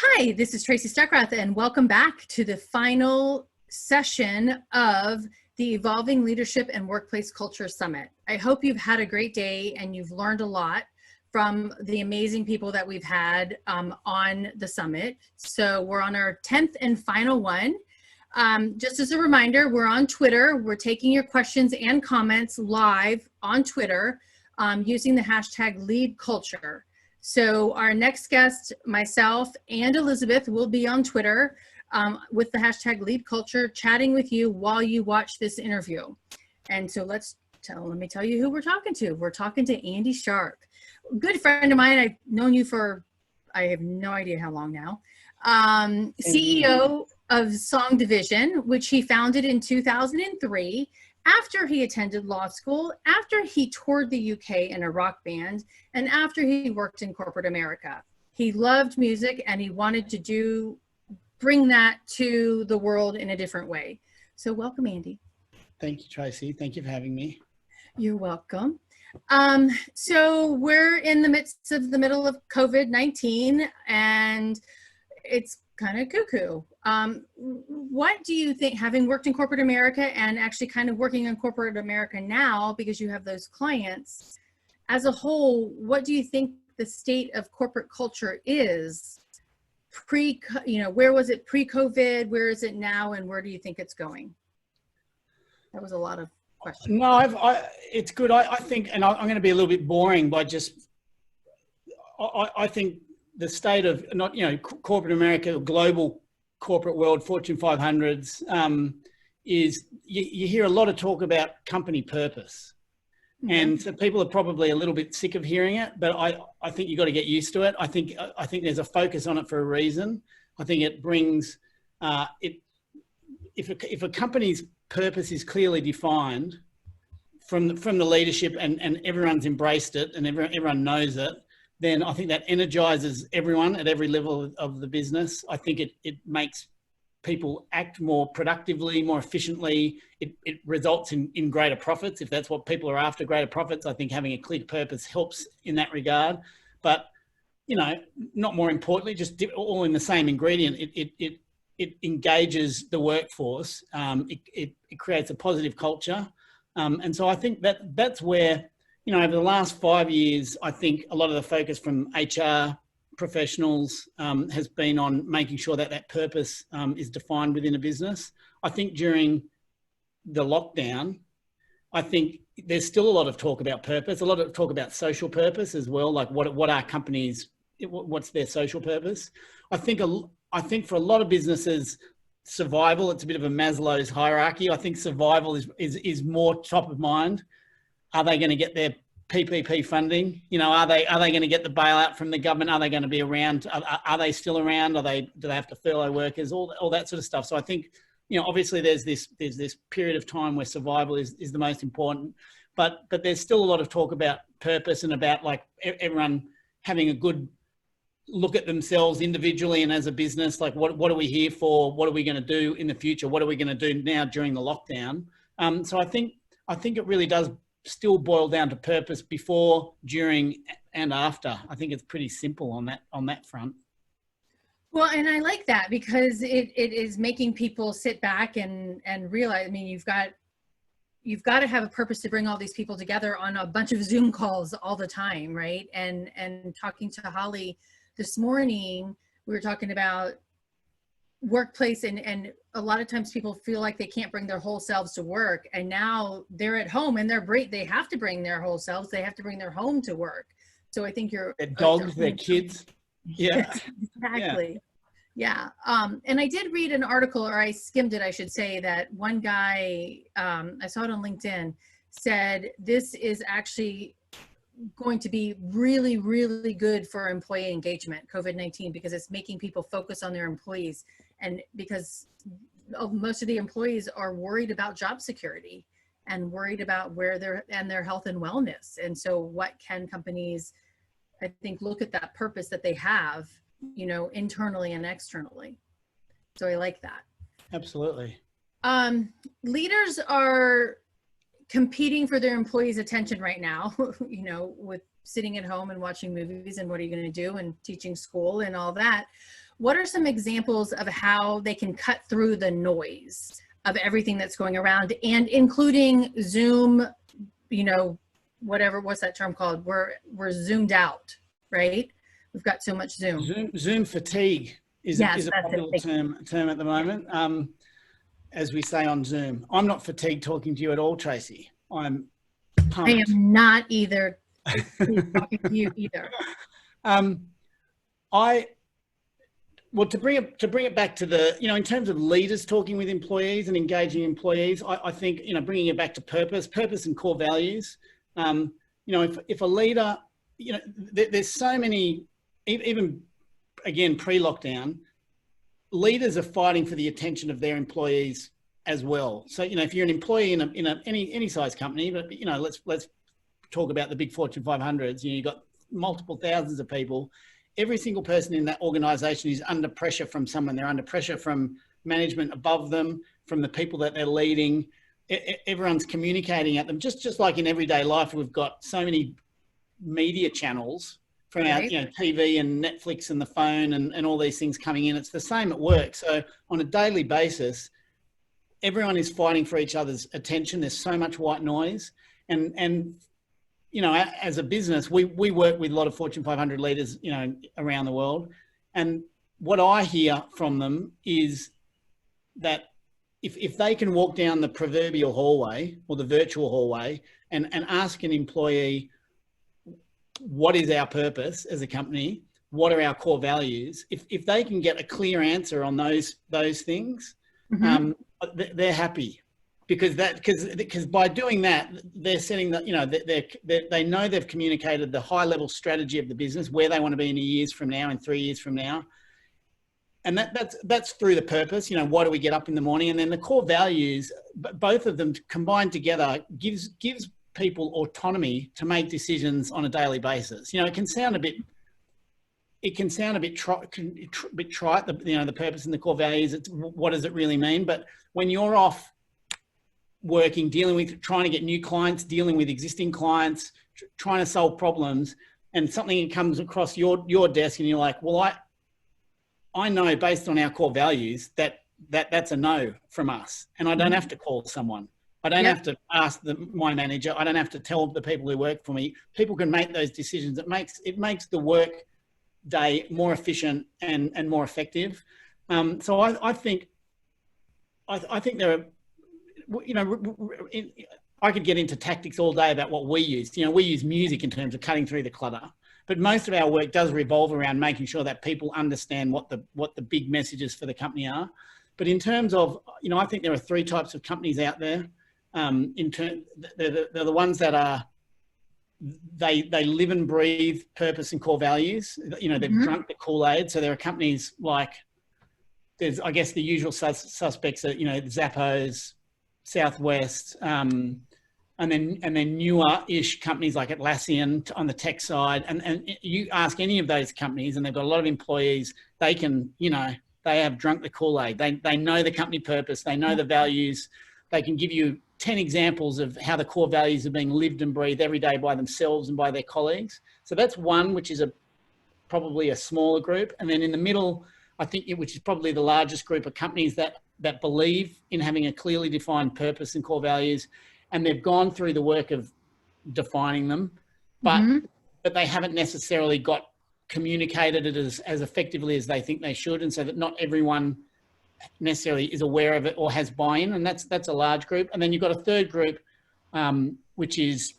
Hi, this is Tracy Stuckrath, and welcome back to the final session of the Evolving Leadership and Workplace Culture Summit. I hope you've had a great day and you've learned a lot from the amazing people that we've had on the summit. So we're on our 10th and final one. Just as a reminder, we're on Twitter. We're taking your questions and comments live on Twitter using the hashtag #LeadCulture. So our next guest, myself and Elizabeth, will be on Twitter with the hashtag #LeadCulture, chatting with you while you watch this interview. And so let me tell you who we're talking to. We're talking to Andy Sharpe, a good friend of mine. I've known you for, I have no idea how long now. CEO of Song Division, which he founded in 2003. After he attended law school, after he toured the UK in a rock band, and after he worked in corporate America. He loved music and he wanted to bring that to the world in a different way. So welcome, Andy. Thank you, Tracy. Thank you for having me. You're welcome. So we're in the middle of COVID-19, and it's kind of cuckoo. What do you think, having worked in corporate America and actually kind of working in corporate America now, because you have those clients, as a whole, what do you think the state of corporate culture is where was it pre-COVID, where is it now, and where do you think it's going? That was a lot of questions. No, it's good. I think, and I'm going to be a little bit boring by I think the state of corporate America, global corporate world, Fortune 500s, is you hear a lot of talk about company purpose. Mm-hmm. And so people are probably a little bit sick of hearing it, but I think you've got to get used to it. I think there's a focus on it for a reason. I think it brings, if a company's purpose is clearly defined from the leadership and everyone's embraced it and everyone knows it, then I think that energizes everyone at every level of the business. I think it makes people act more productively, more efficiently. It results in greater profits. If that's what people are after, greater profits, I think having a clear purpose helps in that regard. But, not more importantly, just all in the same ingredient, it engages the workforce. It creates a positive culture. And so I think that's where, over the last 5 years, I think a lot of the focus from HR professionals has been on making sure that purpose is defined within a business. I think during the lockdown, I think there's still a lot of talk about purpose, a lot of talk about social purpose as well, like what are companies, what's their social purpose. I think for a lot of businesses, survival, it's a bit of a Maslow's hierarchy. I think survival is more top of mind. Are they going to get their PPP funding? Are they going to get the bailout from the government? Are they going to be around? Are they still around? Do they have to furlough workers? All that sort of stuff. So I think, obviously there's this period of time where survival is the most important, but there's still a lot of talk about purpose and about like everyone having a good look at themselves individually and as a business. Like what are we here for? What are we going to do in the future? What are we going to do now during the lockdown? So I think it really does still boil down to purpose before, during, and after. I think it's pretty simple on that front. Well, and I like that because it is making people sit back and realize, I mean, you've got to have a purpose to bring all these people together on a bunch of Zoom calls all the time, right? And talking to Holly this morning, we were talking about workplace and a lot of times people feel like they can't bring their whole selves to work, and now they're at home and they have to bring their whole selves, they have to bring their home to work. So I think their dogs, their kids. Yeah. Exactly. Yeah. And I did read an article, or I skimmed it, I should say, that one guy, I saw it on LinkedIn, said this is actually going to be really, really good for employee engagement, COVID-19, because it's making people focus on their employees. And because most of the employees are worried about job security and worried about their health and wellness. And so what can companies, I think, look at that purpose that they have, internally and externally. So I like that. Absolutely. Leaders are competing for their employees' attention right now, with sitting at home and watching movies and what are you going to do and teaching school and all that. what are some examples of how they can cut through the noise of everything that's going around, and including Zoom, you know, what's that term called? We're zoomed out, right? We've got so much Zoom fatigue is a popular term at the moment. As we say on Zoom, I'm not fatigued talking to you at all, Tracy. I'm pumped. I am not either talking to you either. Well, to bring it back to the, you know, in terms of leaders talking with employees and engaging employees, I think, you know, bringing it back to purpose and core values. You know, if a leader, you know, there's so many, even again, pre-lockdown, leaders are fighting for the attention of their employees as well. So, you know, if you're an employee in any size company, but, you know, let's talk about the big Fortune 500s, you know, you've got multiple thousands of people. Every single person in that organization is under pressure from someone. They're under pressure from management above them, from the people that they're leading. Everyone's communicating at them. Just like in everyday life, we've got so many media channels from our, you know, TV and Netflix and the phone and all these things coming in. It's the same at work. So on a daily basis, everyone is fighting for each other's attention. There's so much white noise. And you know, as a business, we work with a lot of Fortune 500 leaders, you know, around the world. And what I hear from them is that if they can walk down the proverbial hallway or the virtual hallway and ask an employee, what is our purpose as a company? What are our core values? If they can get a clear answer on those things, they're happy. Because by doing that, they're setting the, you know, they know they've communicated the high level strategy of the business, where they want to be in a years from now and 3 years from now. And that's through the purpose, you know, why do we get up in the morning? And then the core values, both of them combined together gives people autonomy to make decisions on a daily basis. You know, it can sound a bit trite, you know, the purpose and the core values, what does it really mean? But when you're off working, trying to get new clients, dealing with existing clients, trying to solve problems, and something comes across your desk and you're like, well, I know based on our core values that's a no from us. And I don't have to call someone. I don't have to ask my manager. I don't have to tell the people who work for me. People can make those decisions. It makes the work day more efficient and more effective. So I think there are, you know, I could get into tactics all day about what we use. You know, we use music in terms of cutting through the clutter, but most of our work does revolve around making sure that people understand what the big messages for the company are. But in terms of, you know, I think there are three types of companies out there. They're the ones that are, they live and breathe purpose and core values. You know, they've drunk the Kool-Aid. So there are companies like, there's, I guess, the usual suspects are, you know, Zappos, Southwest, and then newer-ish companies like Atlassian on the tech side. And you ask any of those companies, and they've got a lot of employees, they can, you know, they have drunk the Kool-Aid. They know the company purpose. They know the values. They can give you 10 examples of how the core values are being lived and breathed every day by themselves and by their colleagues. So that's one, which is probably a smaller group. And then in the middle, I think, which is probably the largest group of companies that believe in having a clearly defined purpose and core values, and they've gone through the work of defining them, but they haven't necessarily got communicated it as effectively as they think they should, and so that not everyone necessarily is aware of it or has buy-in, and that's a large group. And then you've got a third group, which is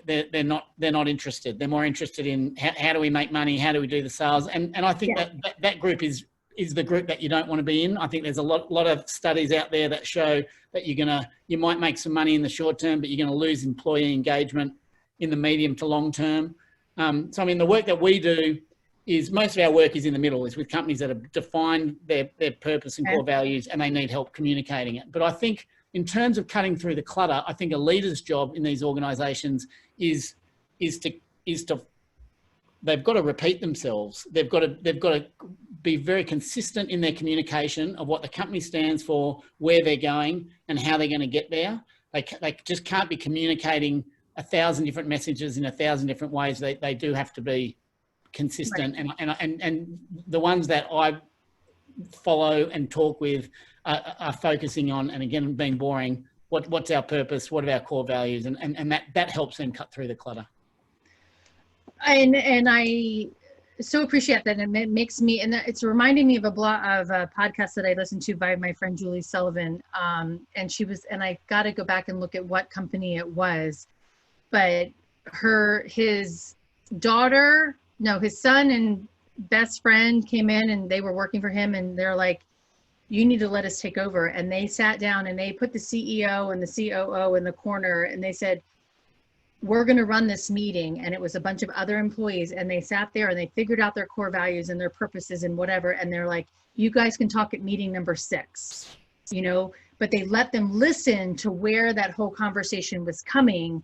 they're not interested. They're more interested in how do we make money, how do we do the sales, and I think that group is the group that you don't want to be in. I think there's a lot of studies out there that show that you might make some money in the short term, but you're going to lose employee engagement in the medium to long term. So I mean, the work that we do is, most of our work is in the middle, is with companies that have defined their purpose and core values, and they need help communicating it. But I think in terms of cutting through the clutter, I think a leader's job in these organizations is to they've got to repeat themselves. They've got to be very consistent in their communication of what the company stands for, where they're going, and how they're going to get there. They just can't be communicating 1,000 different messages in 1,000 different ways. They do have to be consistent. Right. And the ones that I follow and talk with are focusing on, and again, being boring, what's our purpose, what are our core values, and that helps them cut through the clutter. And I so appreciate that. And it makes me, and it's reminding me of a podcast that I listened to by my friend Julie Sullivan. And I got to go back and look at what company it was, but his son and best friend came in and they were working for him, and they're like, you need to let us take over. And they sat down and they put the CEO and the COO in the corner, and they said, we're going to run this meeting. And it was a bunch of other employees, and they sat there and they figured out their core values and their purposes and whatever. And they're like, you guys can talk at meeting number 6, but they let them listen to where that whole conversation was coming.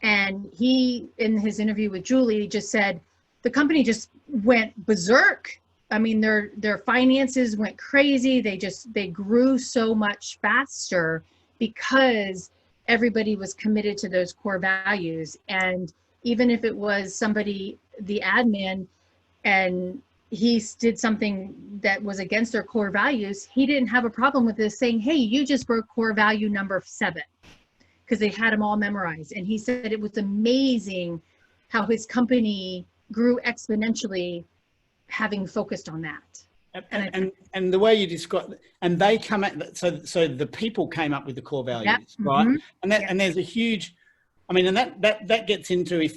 And he, in his interview with Julie, just said, the company just went berserk. I mean, their finances went crazy. They grew so much faster because everybody was committed to those core values. And even if it was somebody, the admin, and he did something that was against their core values, he didn't have a problem with this, saying, hey, you just broke core value number 7, because they had them all memorized. And he said it was amazing how his company grew exponentially having focused on that. And the way you describe, and they come at, so the people came up with the core values, yep. Right? Mm-hmm. And there's a huge, I mean, and that gets into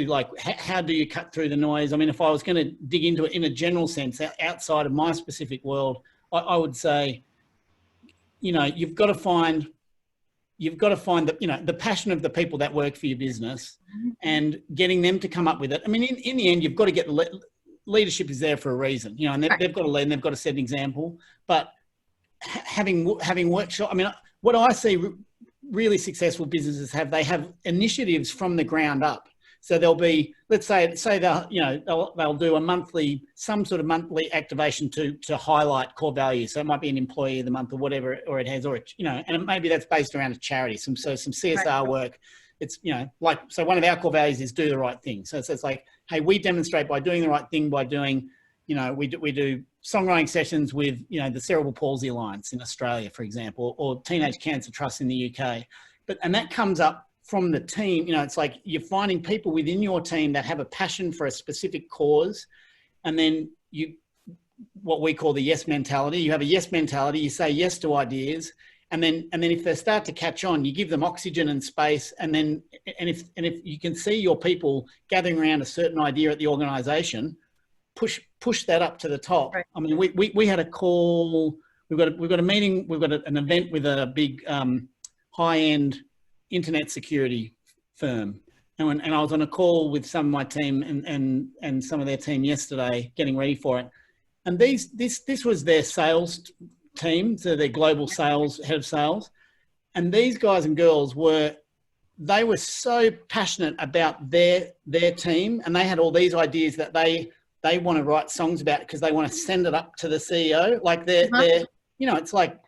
like, how do you cut through the noise? I mean, if I was going to dig into it in a general sense, outside of my specific world, I would say, you've got to find the passion of the people that work for your business, mm-hmm. and getting them to come up with it. I mean, in the end, you've got to get leadership is there for a reason, and they've got to lead and they've got to set an example. But having workshop, I mean, what I see really successful businesses they have initiatives from the ground up. So there'll be, let's say they'll do some sort of monthly activation to highlight core values. So it might be an employee of the month or whatever, or it has, and maybe that's based around a charity. Some CSR work. It's, so one of our core values is do the right thing. So it's like, hey, we demonstrate by doing the right thing, by doing, we do songwriting sessions with, the Cerebral Palsy Alliance in Australia, for example, or Teenage Cancer Trust in the UK. And that comes up from the team. It's like you're finding people within your team that have a passion for a specific cause. And then what we call the yes mentality. You have a yes mentality, you say yes to ideas. And then if they start to catch on, you give them oxygen and space. And if you can see your people gathering around a certain idea at the organization, push that up to the top. Right. I mean, we had a call, we've got a meeting, we've got an event with a big high-end internet security firm. And I was on a call with some of my team and some of their team yesterday, getting ready for it. And this was their sales team, so their global sales, head of sales. And these guys and girls were so passionate about their team, and they had all these ideas that they want to write songs about because they want to send it up to the CEO. Like they're it's like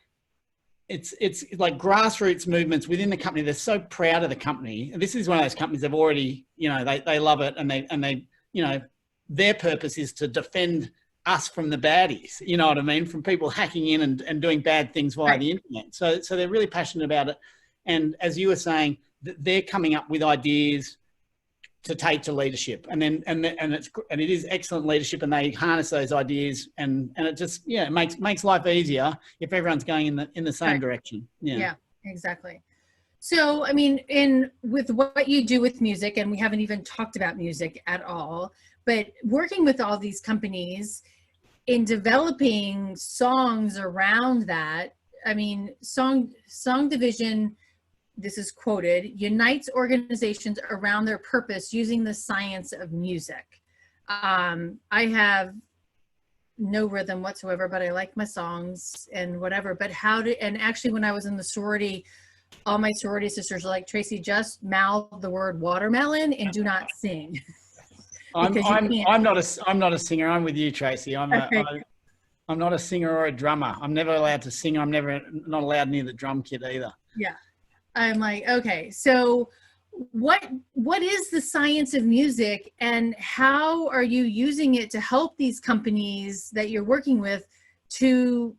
grassroots movements within the company. They're so proud of the company. And this is one of those companies they've already, they love it, and they their purpose is to defend us from the baddies, you know what I mean? From people hacking in and doing bad things via the internet. So they're really passionate about it. And as you were saying, they're coming up with ideas to take to leadership, and it is excellent leadership, and they harness those ideas, and it just it makes life easier if everyone's going in the same direction. Yeah, exactly. So I mean, with what you do with music, and we haven't even talked about music at all, but working with all these companies in developing songs around that, I mean, song division, this is quoted, unites organizations around their purpose using the science of music. I have no rhythm whatsoever, but I like my songs and whatever. But and actually when I was in the sorority, all my sorority sisters are like, Tracy, just mouth the word watermelon and do not sing. I'm not a singer. I'm with you, Tracy. I'm not a singer or a drummer. I'm never allowed to sing. I'm not allowed near the drum kit either. Yeah. I'm like, okay, so what is the science of music, and how are you using it to help these companies that you're working with to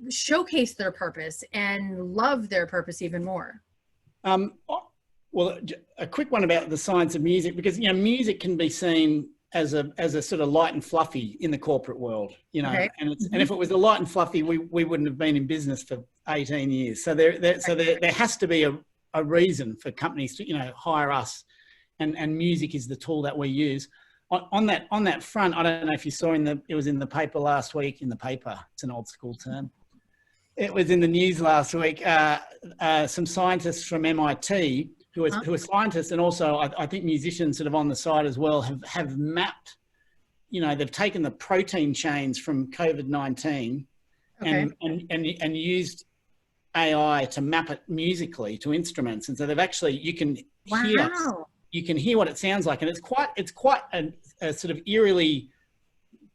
showcase their purpose and love their purpose even more? Well, a quick one about the science of music, because, you know, music can be seen as a sort of light and fluffy in the corporate world, you know, Okay. and if it was a light and fluffy, we wouldn't have been in business for 18 years. So there has to be a reason for companies to, you know, hire us, and music is the tool that we use. On that front, I don't know if you saw it was in the paper last week. In the paper, it's an old school term. It was in the news last week. Some scientists from MIT, who are scientists and also I think musicians sort of on the side as well, have mapped, you know, they've taken the protein chains from COVID-19 and used AI to map it musically to instruments. And so they've actually, you can hear what it sounds like. And it's quite a sort of eerily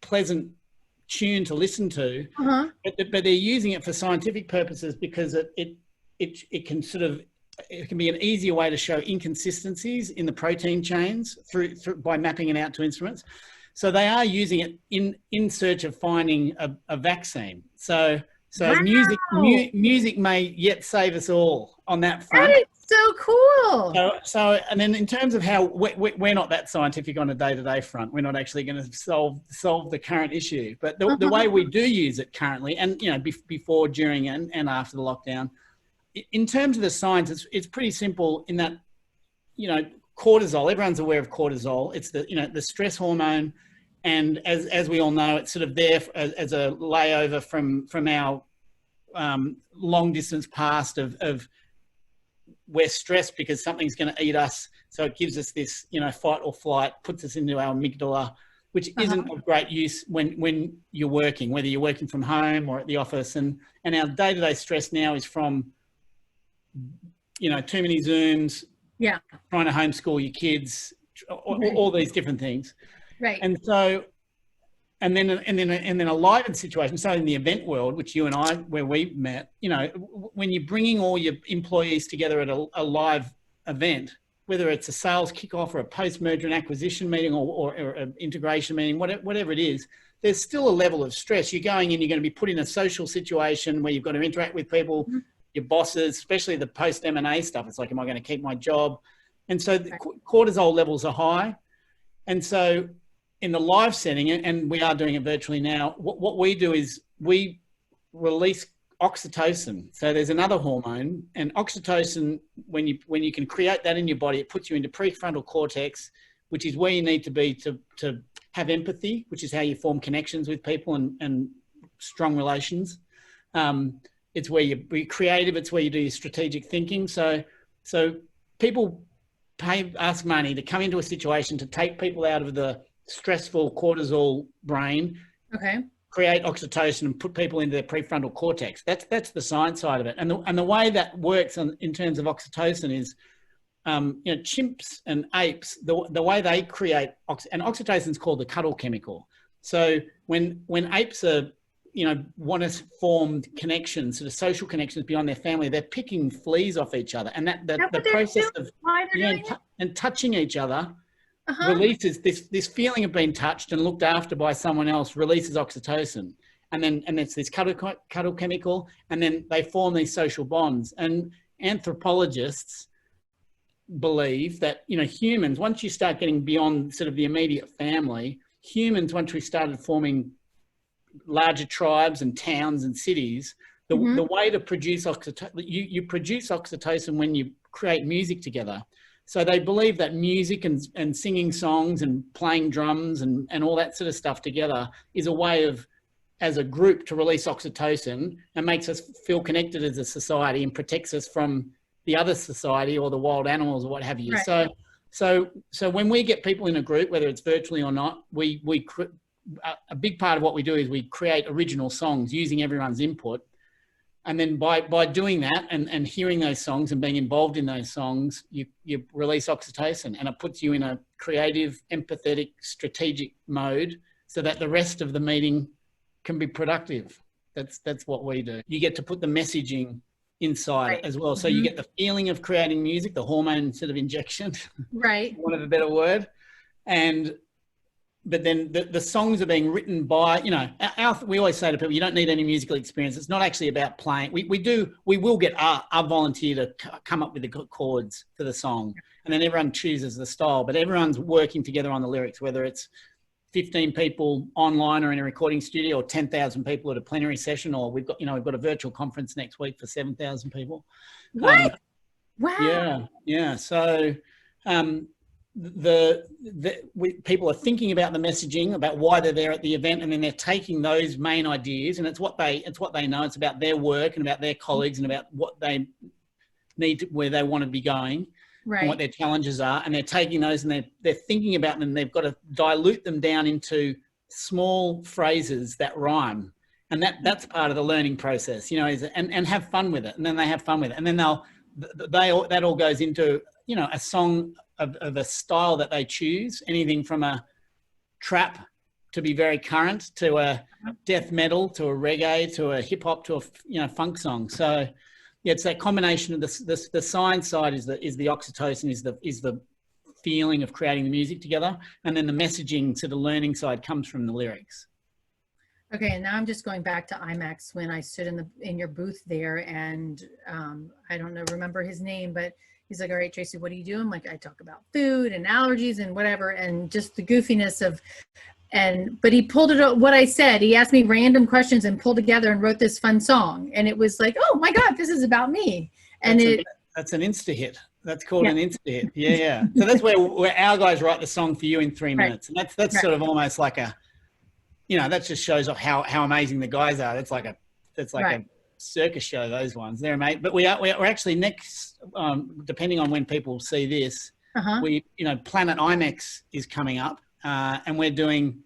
pleasant tune to listen to, but they're using it for scientific purposes because it can be an easier way to show inconsistencies in the protein chains through by mapping it out to instruments. So they are using it in search of finding a vaccine. So music may yet save us all on that front. That is so cool. So and then in terms of how we're not that scientific on a day-to-day front, we're not actually going to solve the current issue. But the way we do use it currently, and, you know, before, during, and after the lockdown, in terms of the science, it's pretty simple in that, you know, cortisol, everyone's aware of cortisol. It's the stress hormone. And as we all know, it's sort of there as a layover from our long distance past of we're stressed because something's going to eat us. So it gives us this, you know, fight or flight, puts us into our amygdala, which isn't of great use when you're working, whether you're working from home or at the office. And our day-to-day stress now is from, you know, too many Zooms, trying to homeschool your kids, all these different things. Right. And so, and then a live situation. So in the event world, which you and I, where we met, you know, when you're bringing all your employees together at a live event, whether it's a sales kickoff or a post-merger and acquisition meeting or an integration meeting, whatever it is, there's still a level of stress. You're going in, you're going to be put in a social situation where you've got to interact with people, your bosses, especially the post-M&A stuff. It's like, am I going to keep my job? And so the cortisol levels are high. And so in the live setting, and we are doing it virtually now, what we do is we release oxytocin. So there's another hormone, and oxytocin, when you can create that in your body, it puts you into prefrontal cortex, which is where you need to be to have empathy, which is how you form connections with people and strong relations. It's where you be creative. It's where you do your strategic thinking. So people pay us money to come into a situation to take people out of the stressful cortisol brain, create oxytocin and put people into their prefrontal cortex. That's the science side of it. And the way that works in terms of oxytocin is, you know, chimps and apes, the way they create, and oxytocin is called the cuddle chemical. So when apes are, you know, want to form connections, sort of social connections beyond their family, they're picking fleas off each other. And the process of and touching each other releases this feeling of being touched and looked after by someone else, releases oxytocin. And it's this cuddle chemical, and then they form these social bonds. And anthropologists believe that, you know, humans, once you start getting beyond sort of the immediate family, humans, once we started forming larger tribes and towns and cities, the way to produce oxytocin, you produce oxytocin when you create music together. So they believe that music and singing songs and playing drums and all that sort of stuff together is a way of, as a group, to release oxytocin and makes us feel connected as a society and protects us from the other society or the wild animals or what have you. Right. So when we get people in a group, whether it's virtually or not, a big part of what we do is we create original songs using everyone's input. And then by doing that and hearing those songs and being involved in those songs, you release oxytocin, and it puts you in a creative, empathetic, strategic mode so that the rest of the meeting can be productive. That's what we do. You get to put the messaging inside it as well. So you get the feeling of creating music, the hormone sort of injection, right? For want of a better word. But then the songs are being written by, you know, we always say to people, you don't need any musical experience. It's not actually about playing. We will get our volunteer to come up with the chords for the song, and then everyone chooses the style, but everyone's working together on the lyrics, whether it's 15 people online or in a recording studio, or 10,000 people at a plenary session, or we've got a virtual conference next week for 7,000 people. What? Wow. Yeah. So, people are thinking about the messaging, about why they're there at the event, and then they're taking those main ideas, and it's what they know. It's about their work and about their colleagues and about what they need where they want to be going, right, and what their challenges are, and they're taking those and they're thinking about them. They've got to dilute them down into small phrases that rhyme, and that's part of the learning process, you know, and have fun with it, and then they have fun with it, and then that all goes into, you know, a song of a style that they choose, anything from a trap to be very current, to a death metal, to a reggae, to a hip hop, to a, you know, funk song. So yeah, it's that combination of the science side is the oxytocin, is the feeling of creating the music together, and then the messaging to the learning side comes from the lyrics. Okay, and now I'm just going back to IMAX when I stood in your booth there, and I don't remember his name, but he's like, all right, Tracy, what do you do? I'm like, I talk about food and allergies and whatever, and just the goofiness of, but he pulled it, what I said, he asked me random questions and pulled together and wrote this fun song. And it was like, oh my God, this is about me. And that's an Insta hit. That's called an Insta hit. Yeah. So that's where our guys write the song for you in 3 minutes. And that's sort of almost like a, you know, that just shows off how amazing the guys are. That's like a circus show, those ones. They're amazing. But we're actually next, depending on when people see this, Planet IMEX is coming up, and we're doing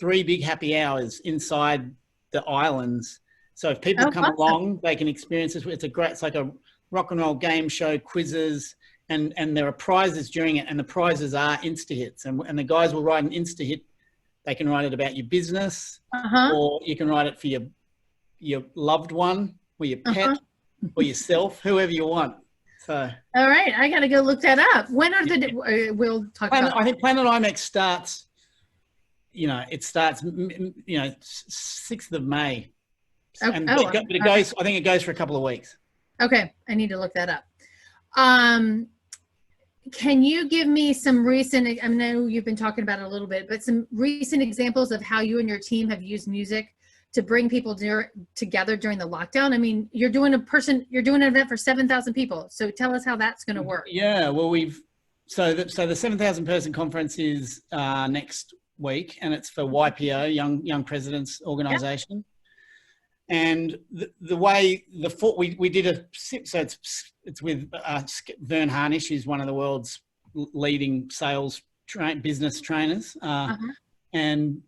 3 big happy hours inside the islands. So if people come along, they can experience this. It's like a rock and roll game show, quizzes, and there are prizes during it, and the prizes are Insta hits, and the guys will write an Insta hit. They can write it about your business, or you can write it for your loved one, or your pet, or yourself, whoever you want. So, all right, I got to go look that up. When are we'll talk about. I think Planet IMEX starts. It starts. 6th of May, and it goes. I think it goes for a couple of weeks. Okay, I need to look that up. Can you give me some recent, I know you've been talking about it a little bit, but some recent examples of how you and your team have used music to bring people together during the lockdown? I mean, you're doing an event for 7,000 people. So tell us how that's going to work. Yeah, well, so the 7,000 person conference is next week, and it's for YPO, Young Presidents Organization. And the way we did so it's with Vern Harnish, who's one of the world's leading sales business trainers, and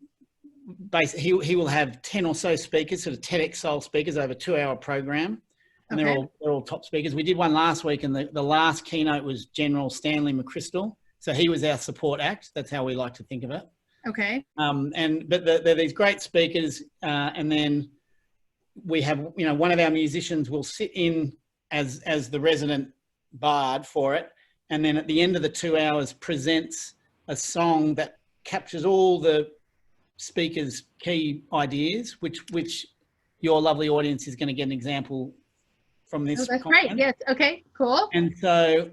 basically he will have 10 or so speakers, sort of TEDx style speakers, over a 2-hour program, and they're all top speakers. We did one last week, and the last keynote was General Stanley McChrystal, so he was our support act. That's how we like to think of it. Okay. But they're these great speakers, and then we have, one of our musicians will sit in as the resident bard for it. And then at the end of the 2 hours presents a song that captures all the speakers' key ideas, which your lovely audience is going to get an example from this. Oh, that's great. Yes. Okay, cool. And so,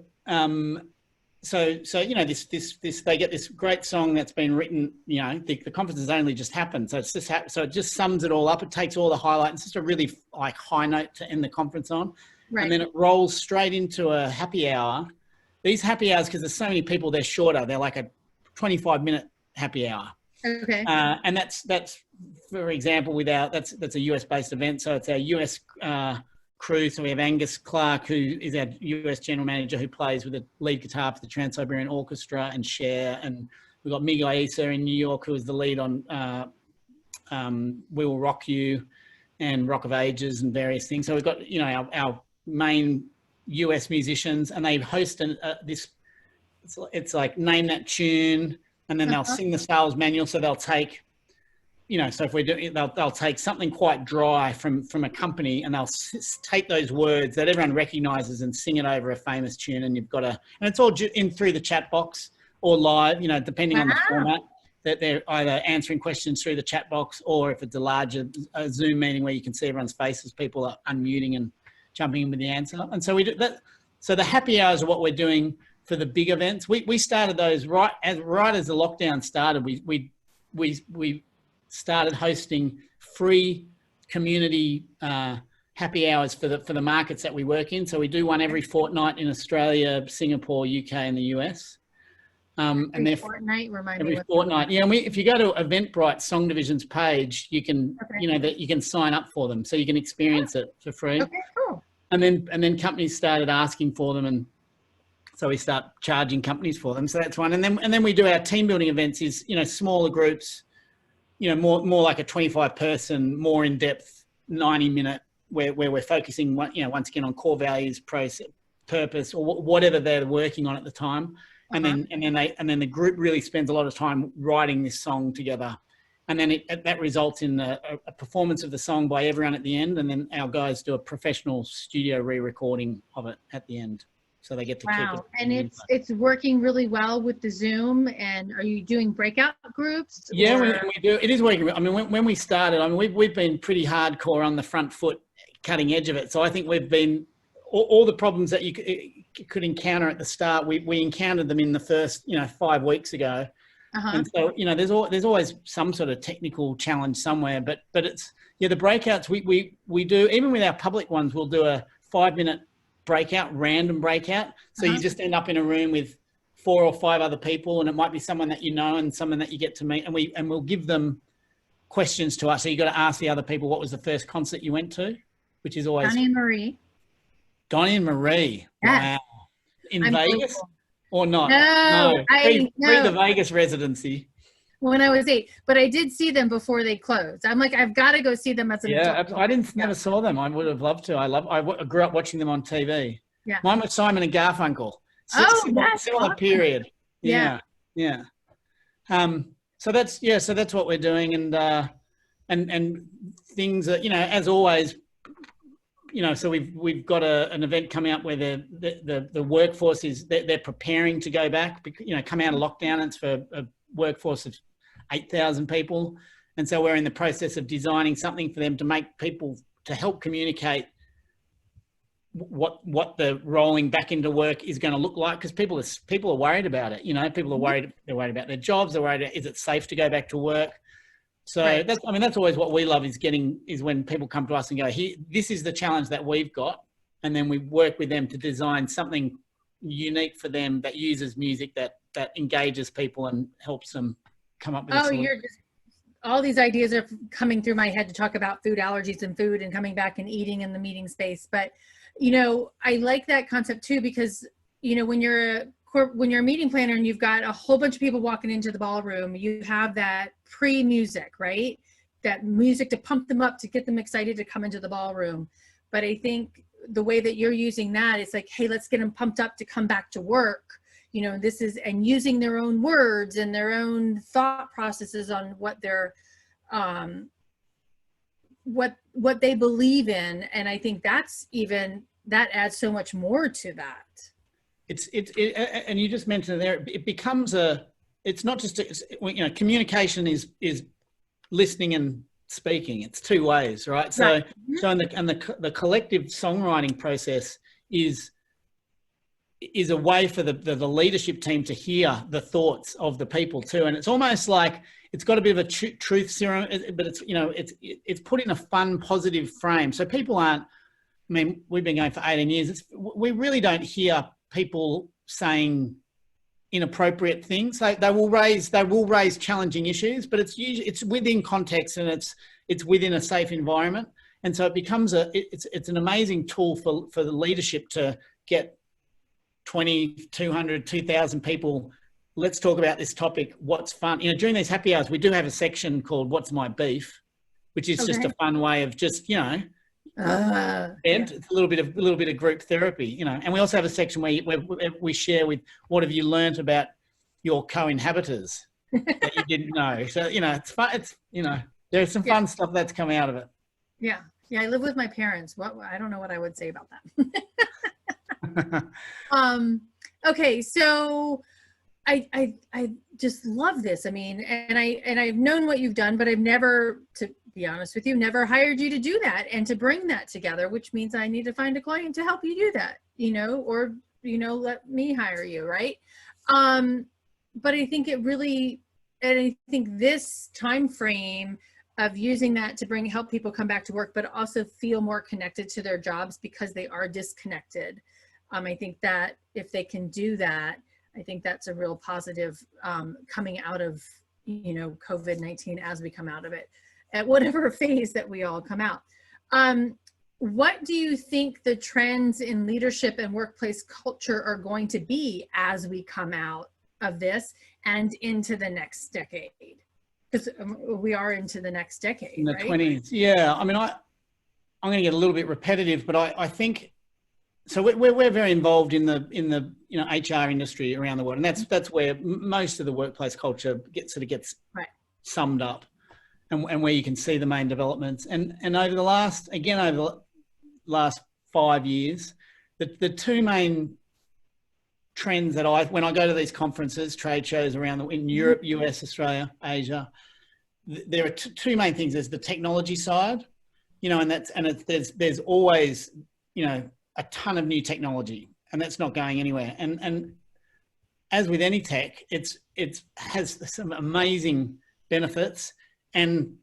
they get this great song that's been written. The conference has only just happened, so it just sums it all up. It takes all the highlights. It's just a really high note to end the conference on, and then it rolls straight into a happy hour. These happy hours, because there's so many people, they're shorter. They're like a 25-minute happy hour. Okay. And that's for example that's a US-based event, so it's our US crew. So we have Angus Clark, who is our US general manager, who plays with the lead guitar for the Trans-Siberian Orchestra and Cher. And we've got Mig Ayesa in New York, who is the lead on We Will Rock You and Rock of Ages and various things. So we've got, our main US musicians, and they host it's like name that tune, and then they'll sing the sales manual. So they'll take so if we're doing, they'll take something quite dry from a company, and they'll take those words that everyone recognises and sing it over a famous tune. And you've got and it's all in through the chat box or live, depending on the format, that they're either answering questions through the chat box, or if it's a larger Zoom meeting where you can see everyone's faces, people are unmuting and jumping in with the answer. And so we do that. So the happy hours are what we're doing for the big events. We started those right as the lockdown started. We started hosting free community happy hours for the markets that we work in. So we do one every fortnight in Australia, Singapore, UK, and the US. Every fortnight, every fortnight. Yeah, and if you go to Eventbrite Song Division's page, you can that you can sign up for them, so you can experience it for free. Okay, cool. And then companies started asking for them, and so we start charging companies for them. So that's one. And then we do our team building events, is smaller groups, more like a 25-person, more in depth, 90-minute, where we're focusing once again on core values, purpose, or whatever they're working on at the time. And then the group really spends a lot of time writing this song together, and then that results in a performance of the song by everyone at the end, and then our guys do a professional studio re-recording of it at the end, so they get to keep it. And it's working really well with the Zoom. And are you doing breakout groups? Yeah, we do. It is working. I mean, when we started, we've been pretty hardcore on the front foot, cutting edge of it. So I think we've been all the problems that you could encounter at the start, we encountered them in the first 5 weeks ago. And so there's always some sort of technical challenge somewhere, but it's the breakouts we do. Even with our public ones, we'll do a 5-minute breakout, random breakout. So you just end up in a room with 4 or 5 other people, and it might be someone that and someone that you get to meet, and we'll give them questions to us. So you got to ask the other people, what was the first concert you went to, which is always Donnie and Marie. Yes. Wow. In Vegas or not? No. Pre the Vegas residency. When I was 8, but I did see them before they closed. I'm like, I've got to go see them as an adult. I never saw them. I would have loved to. I grew up watching them on TV. Yeah. Mine was Simon and Garfunkel. Similar period. Yeah. So that's what we're doing, and things that as always. So we've got an event coming up where the workforce they're preparing to go back. Come out of lockdown. It's for a workforce of 8,000 people, and so we're in the process of designing something for them to help communicate what the rolling back into work is going to look like, because people are worried about it. People are worried. They're worried about their jobs. They're worried. Is it safe to go back to work? So that's always what we love, is when people come to us and go, here, this is the challenge that we've got. And then we work with them to design something unique for them that uses music that engages people and helps them come up with all these ideas are coming through my head to talk about food allergies and food and coming back and eating in the meeting space. But, I like that concept too, because, when you're a meeting planner and you've got a whole bunch of people walking into the ballroom, you have that pre-music, right? That music to pump them up, to get them excited to come into the ballroom. But I think the way that you're using that, it's like, hey, let's get them pumped up to come back to work. And using their own words and their own thought processes on what they're, what they believe in. And I think that adds so much more to that. And you just mentioned it there, it becomes it's not just, communication is listening and speaking. It's 2 ways, right? So, the collective songwriting process is a way for the leadership team to hear the thoughts of the people too. And it's almost like it's got a bit of a truth serum, but it's put in a fun, positive frame. So people aren't, we've been going for 18 years. We really don't hear people saying inappropriate things. They will raise challenging issues, but it's within context, and it's within a safe environment. And so it becomes it's an amazing tool for the leadership to get 20, 200, 2,000 people. Let's talk about this topic. What's fun? During these happy hours, we do have a section called "What's My Beef," which is just a fun way of just it's a little bit of group therapy, and we also have a section where we share with what have you learnt about your co-inhabitors that you didn't know. So it's fun. there's some fun stuff that's come out of it. Yeah. Yeah. I live with my parents. I don't know what I would say about that. Okay. So I just love this. I mean, and I've known what you've done, but I've never, to be honest with you, never hired you to do that and to bring that together, which means I need to find a client to help you do that, or, let me hire you. Right. But I think it really, and I think this time frame of using that to help people come back to work, but also feel more connected to their jobs because they are disconnected. I think that if they can do that, I think that's a real positive coming out of, COVID-19 as we come out of it, at whatever phase that we all come out. What do you think the trends in leadership and workplace culture are going to be as we come out of this and into the next decade? Because we are into the next decade, in the right? 20s. Yeah, I mean, I'm going to get a little bit repetitive, but I think so. We're very involved in the HR industry around the world, and that's where most of the workplace culture gets right. summed up, and where you can see the main developments. And over the last 5 years, the two main trends that when I go to these conferences, trade shows around in Europe, US, Australia, Asia, there are two main things. There's the technology side, there's always, a ton of new technology, and that's not going anywhere. And as with any tech, it has some amazing benefits and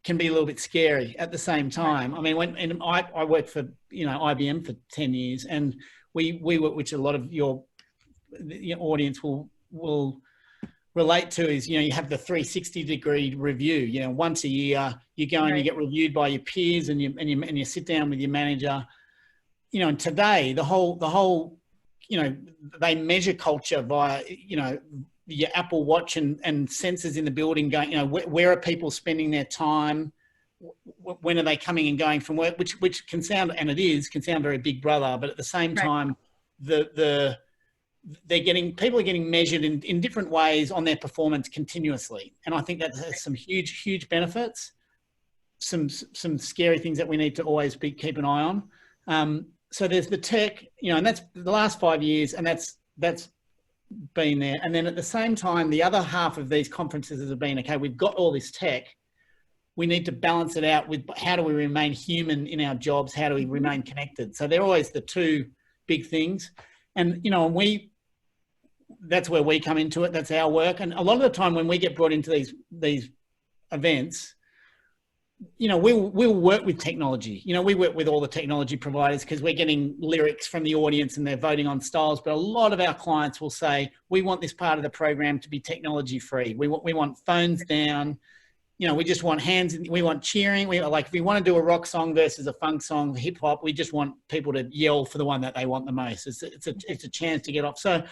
can be a little bit scary at the same time. Right. I mean, I worked for IBM for 10 years, and we work, which a lot of your audience will relate to, is you have the 360-degree review. Once a year you go and you get reviewed by your peers, and you sit down with your manager. And today the whole they measure culture via your Apple Watch and sensors in the building going, where are people spending their time, when are they coming and going from work, which can sound, and can sound very Big Brother, but at the same time people are getting measured in different ways on their performance continuously. And I think that has some huge benefits, some scary things that we need to always keep an eye on. So there's the tech, and that's the last 5 years, and that's been there. And then at the same time, the other half of these conferences have been, okay, we've got all this tech, we need to balance it out with how do we remain human in our jobs, how do we remain connected. So they're always the two big things. And that's where we come into it. That's our work. And a lot of the time when we get brought into these events, we'll work with technology. We work with all the technology providers because we're getting lyrics from the audience and they're voting on styles. But a lot of our clients will say, we want this part of the program to be technology free. We want phones down. We just want hands. We want cheering. If we want to do a rock song versus a funk song, hip hop, we just want people to yell for the one that they want the most. It's a chance to get off. So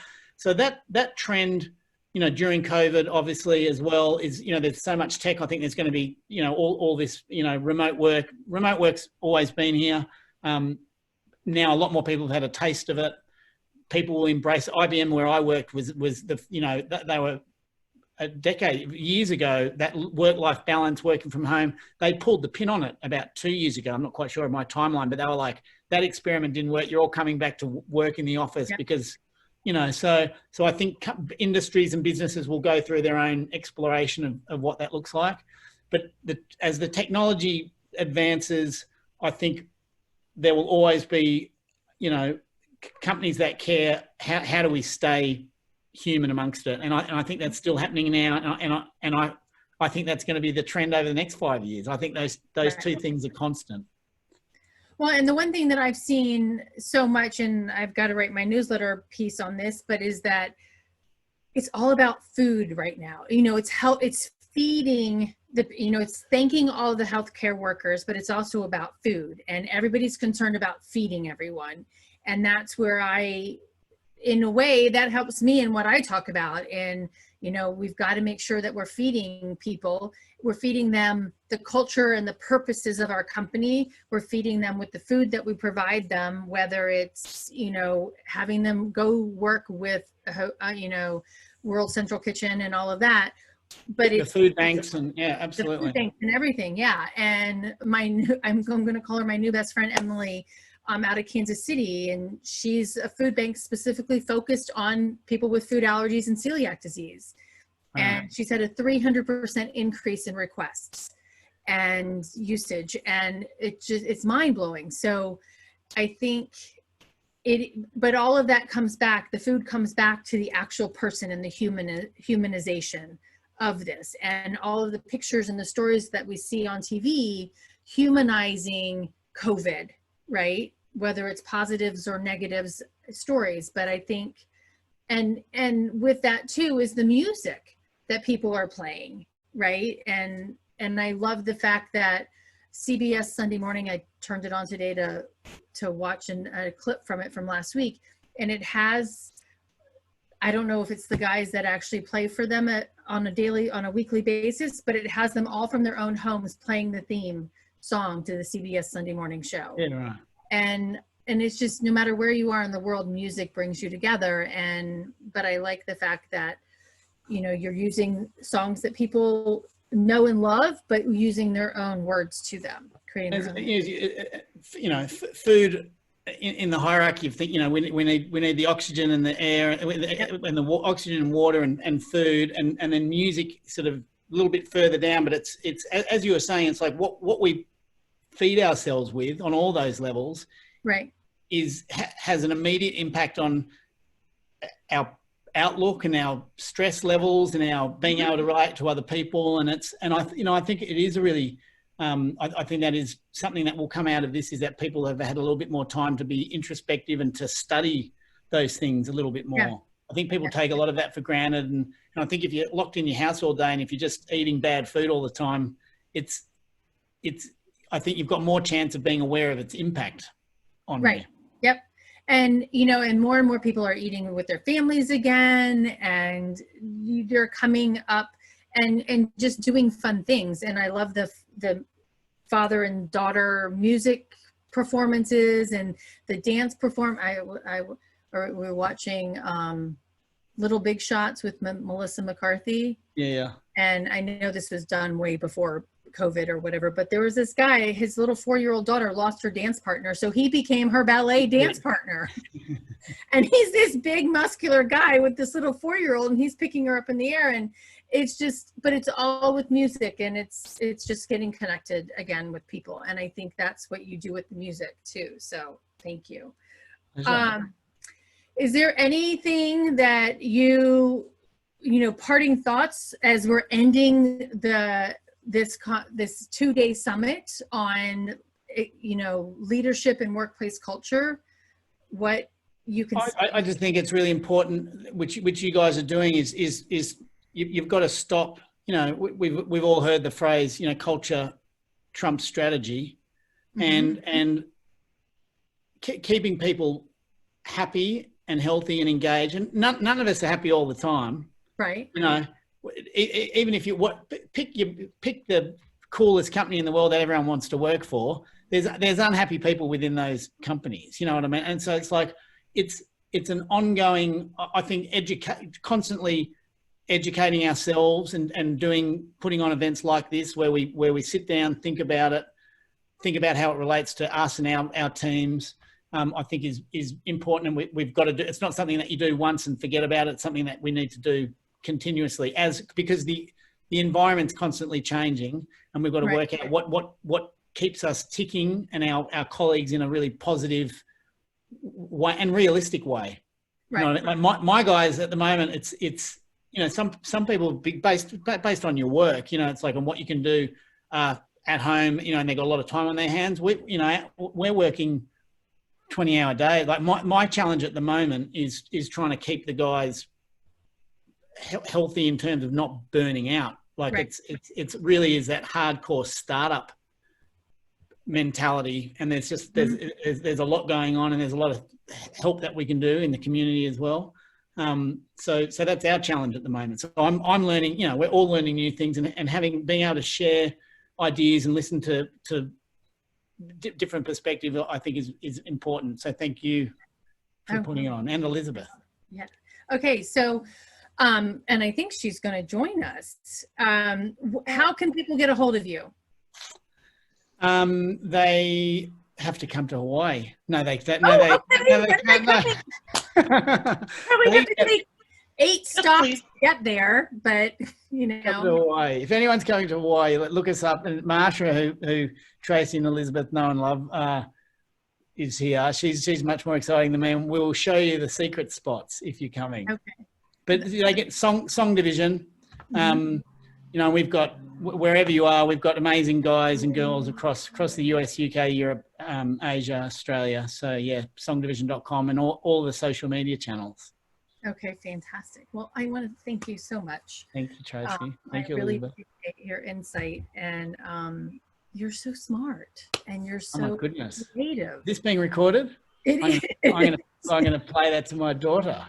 that trend, during COVID, obviously, as well, is, there's so much tech. I think there's going to be, all this, remote work. Remote work's always been here. Now a lot more people have had a taste of it. People will embrace it. IBM, where I worked, was they were years ago, that work-life balance, working from home, they pulled the pin on it about 2 years ago. I'm not quite sure of my timeline, but they were like, that experiment didn't work. You're all coming back to work in the office because, so I think industries and businesses will go through their own exploration of what that looks like. But as the technology advances, I think there will always be, companies that care, how do we stay human amongst it? And I think that's still happening now. And I think that's going to be the trend over the next 5 years. I think those two things are constant. Well, and the one thing that I've seen so much, and I've got to write my newsletter piece on this, but is that it's all about food right now. It's feeding it's thanking all the healthcare workers, but it's also about food, and everybody's concerned about feeding everyone. And that's where in a way, that helps me in what I talk about. And, we've got to make sure that we're feeding people. We're feeding them the culture and the purposes of our company. We're feeding them with the food that we provide them, whether it's, having them go work with, World Central Kitchen and all of that, but The it's food banks and yeah, the absolutely. food banks and everything. Yeah. And I'm going to call her my new best friend, Emily, out of Kansas City. And she's a food bank specifically focused on people with food allergies and celiac disease. And she's had a 300% increase in requests and usage. And it's mind blowing. So I think but all of that comes back, the food comes back to the actual person and the humanization of this, and all of the pictures and the stories that we see on TV humanizing COVID, right? Whether it's positives or negatives stories. But I think, and with that too is the music that people are playing, right? And I love the fact that CBS Sunday Morning, I turned it on today to watch a clip from it from last week, and it has, I don't know if it's the guys that actually play for them on a weekly basis, but it has them all from their own homes playing the theme song to the CBS Sunday Morning show. Yeah, right. And it's just, no matter where you are in the world, music brings you together. But I like the fact that, you're using songs that people know and love, but using their own words to them, creating their own. Food in the hierarchy of things, we need the oxygen and the air, and the oxygen and water and food, and then music sort of a little bit further down. But it's as you were saying, it's like what we feed ourselves with on all those levels, right, has an immediate impact on our outlook and our stress levels and our being able to relate to other people. And I think it is a really, I think that is something that will come out of this, is that people have had a little bit more time to be introspective and to study those things a little bit more. Yeah. I think people take a lot of that for granted. And I think if you're locked in your house all day and if you're just eating bad food all the time, I think you've got more chance of being aware of its impact on you. Yep. And, and more people are eating with their families again, and they're coming up and just doing fun things. And I love the father and daughter music performances and the dance we're watching Little Big Shots with Melissa McCarthy. Yeah. And I know this was done way before COVID or whatever, but there was this guy, his little 4-year-old daughter lost her dance partner, so he became her ballet dance partner. And he's this big muscular guy with this little 4-year-old, and he's picking her up in the air. And it's just, but it's all with music, and it's just getting connected again with people. And I think that's what you do with the music too. So thank you. Is there anything that parting thoughts as we're ending this 2-day summit on, leadership and workplace culture? What you can I just think it's really important, which you guys are doing, is you've got to stop. We've all heard the phrase, culture trumps strategy. Mm-hmm. and keeping people happy and healthy and engaged. And none of us are happy all the time, right? Even if you pick the coolest company in the world that everyone wants to work for, there's unhappy people within those companies. You know what I mean? And so it's like it's an ongoing, I think, constantly educating ourselves and putting on events like this where we sit down, think about it, think about how it relates to us and our teams. I think is important, and we've got to do. It's not something that you do once and forget about it. It's something that we need to do continuously, because the environment's constantly changing, and we've got to work out what keeps us ticking and our colleagues in a really positive way and realistic way. Right. Like my guys at the moment, it's some people based on your work. It's like on what you can do at home. And they've got a lot of time on their hands. We're working 20-hour day. Like my challenge at the moment is trying to keep the guys healthy in terms of not burning out. Like it's really is that hardcore startup mentality, and there's a lot going on, and there's a lot of help that we can do in the community as well. So that's our challenge at the moment. So I'm learning. We're all learning new things, and being able to share ideas and listen to different perspective, I think is important. So thank you for putting it on, and Elizabeth. Yeah. Okay. So And I think she's going to join us. How can people get a hold of you? They have to come to Hawaii. No, they. We have to take 8 stops to get there, but Come to Hawaii. If anyone's coming to Hawaii, look us up. And Marsha, who Tracy and Elizabeth know and love, is here. She's much more exciting than me, and we'll show you the secret spots if you're coming. Okay. But they get song division. We've got, wherever you are, we've got amazing guys and girls across the US, UK, Europe, Asia, Australia. So yeah, songdivision.com and all the social media channels. Okay, fantastic. Well, I want to thank you so much. Thank you, Tracy. Thank you, I really Elizabeth. appreciate your insight, and you're so smart, and you're so oh my goodness. creative. This being recorded? I'm going to play that to my daughter.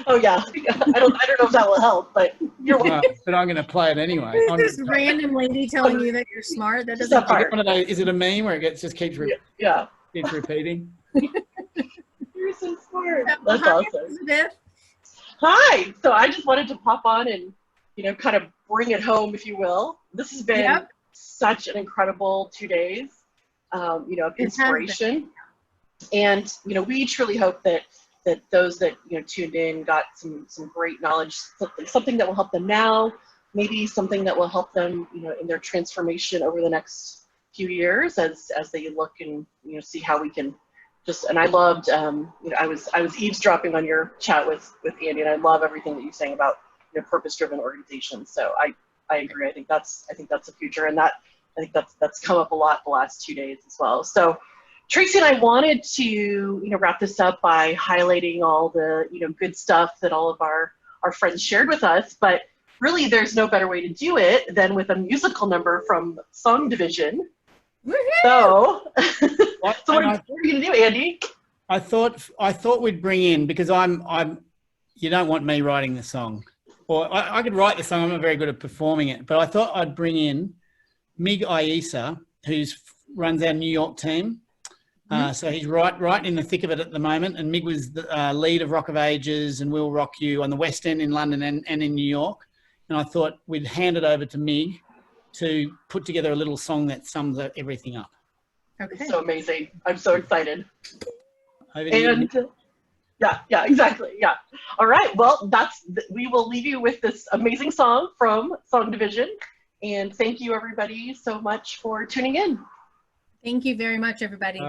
Oh yeah, I don't know if that will help, but you're welcome. But I'm going to play it anyway. This random lady telling you that you're smart. That doesn't. Is it a meme where it just keeps keeps repeating? You're so smart. Well, That's hi, awesome. Elizabeth. Hi. So I just wanted to pop on and kind of bring it home, if you will. This has been such an incredible 2 days. Of inspiration, and we truly hope that those that tuned in got some great knowledge, something that will help them now, maybe something that will help them in their transformation over the next few years as they look and see how we can and I loved I was eavesdropping on your chat with Andy, and I love everything that you're saying about purpose-driven organizations. So I agree. I think that's the future, and I think that's come up a lot the last 2 days as well. So Tracy and I wanted to wrap this up by highlighting all the good stuff that all of our friends shared with us, but really there's no better way to do it than with a musical number from Song Division. So what are you gonna do, Andy? I thought we'd bring in, because you don't want me writing the song, or I could write the song. I'm not very good at performing it, but I thought I'd bring in Mig Ayesa, who runs our New York team. So he's right in the thick of it at the moment. And Mig was the lead of Rock of Ages and We'll Rock You on the West End in London and in New York. And I thought we'd hand it over to Mig to put together a little song that sums everything up. Okay. So amazing. I'm so excited. Over to you. Yeah, exactly. Yeah. All right. Well, we will leave you with this amazing song from Song Division. And thank you, everybody, so much for tuning in. Thank you very much, everybody.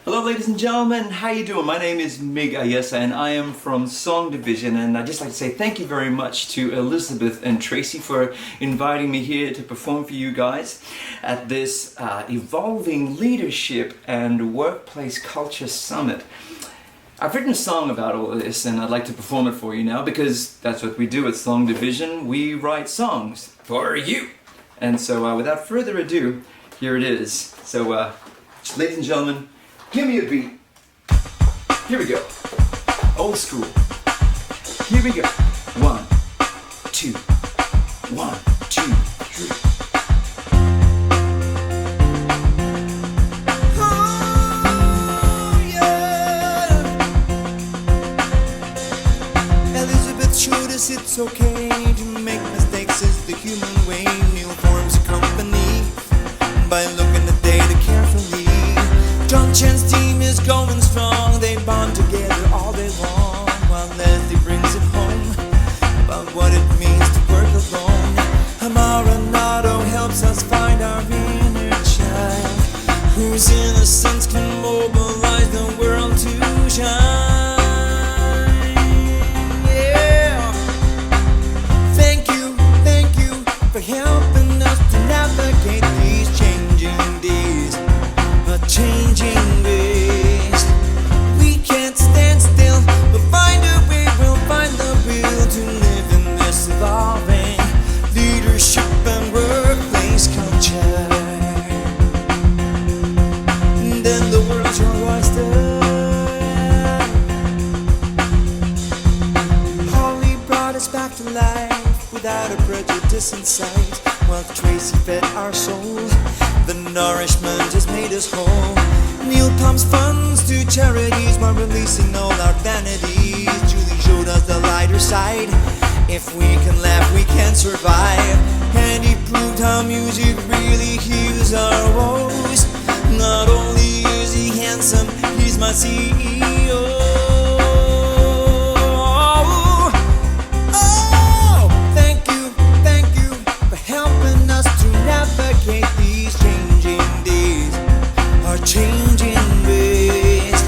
Hello, ladies and gentlemen. How you doing? My name is Mig Ayesa, and I am from Song Division. And I'd just like to say thank you very much to Elizabeth and Tracy for inviting me here to perform for you guys at this Evolving Leadership and Workplace Culture Summit. I've written a song about all of this, and I'd like to perform it for you now, because that's what we do at Song Division. We write songs for you. And so without further ado, here it is. So ladies and gentlemen, give me a beat. Here we go. Old school. Here we go. 1, 2, 1, 2, 3. It's okay to make mistakes, is the human way. Neil forms a company by looking at data carefully. John Chan's team is going strong. They bond together all day long, while Leslie brings it home about what it means to work alone. Amaranado helps us find our inner child, whose innocence can mobilize the world to shine. For helping us to navigate these changing days, changing days. We can't stand still, but find a way, we'll find the will to live in this evolving leadership and workplace culture. And then the world's your oyster. Holly brought us back to life without a prejudice in sight, while Tracy fed our soul. The nourishment has made us whole. Neil pumps funds to charities while releasing all our vanities. Julie showed us the lighter side. If we can laugh, we can survive. And he proved how music really heals our woes. Not only is he handsome, he's my CEO. Oh, thank you for helping us to navigate these changing days, our changing ways.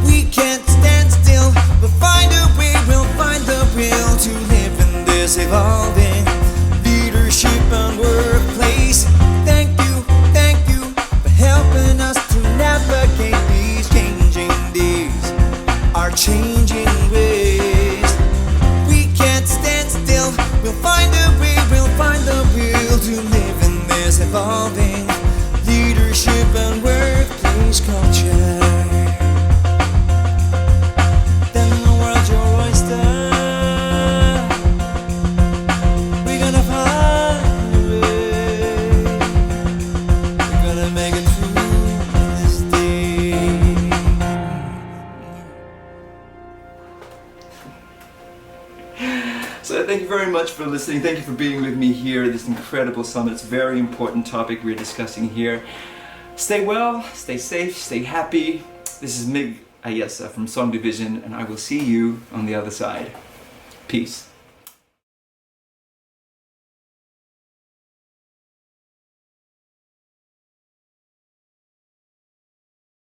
We can't stand still, we'll find a way, we'll find the will to live in this evolving leadership and workplace. Thank you for helping us to navigate these changing days, our changing ways. We can't stand still, we'll find a way, we'll find the will to live in this evolving leadership and workplace culture. Then the world's your oyster. We're gonna find a way. We're gonna make it through this day. So thank you very much for listening. Thank you for being with me here at this incredible summit. It's a very important topic we're discussing here. Stay well, stay safe, stay happy. This is Mig Ayesa from Song Division, and I will see you on the other side. Peace.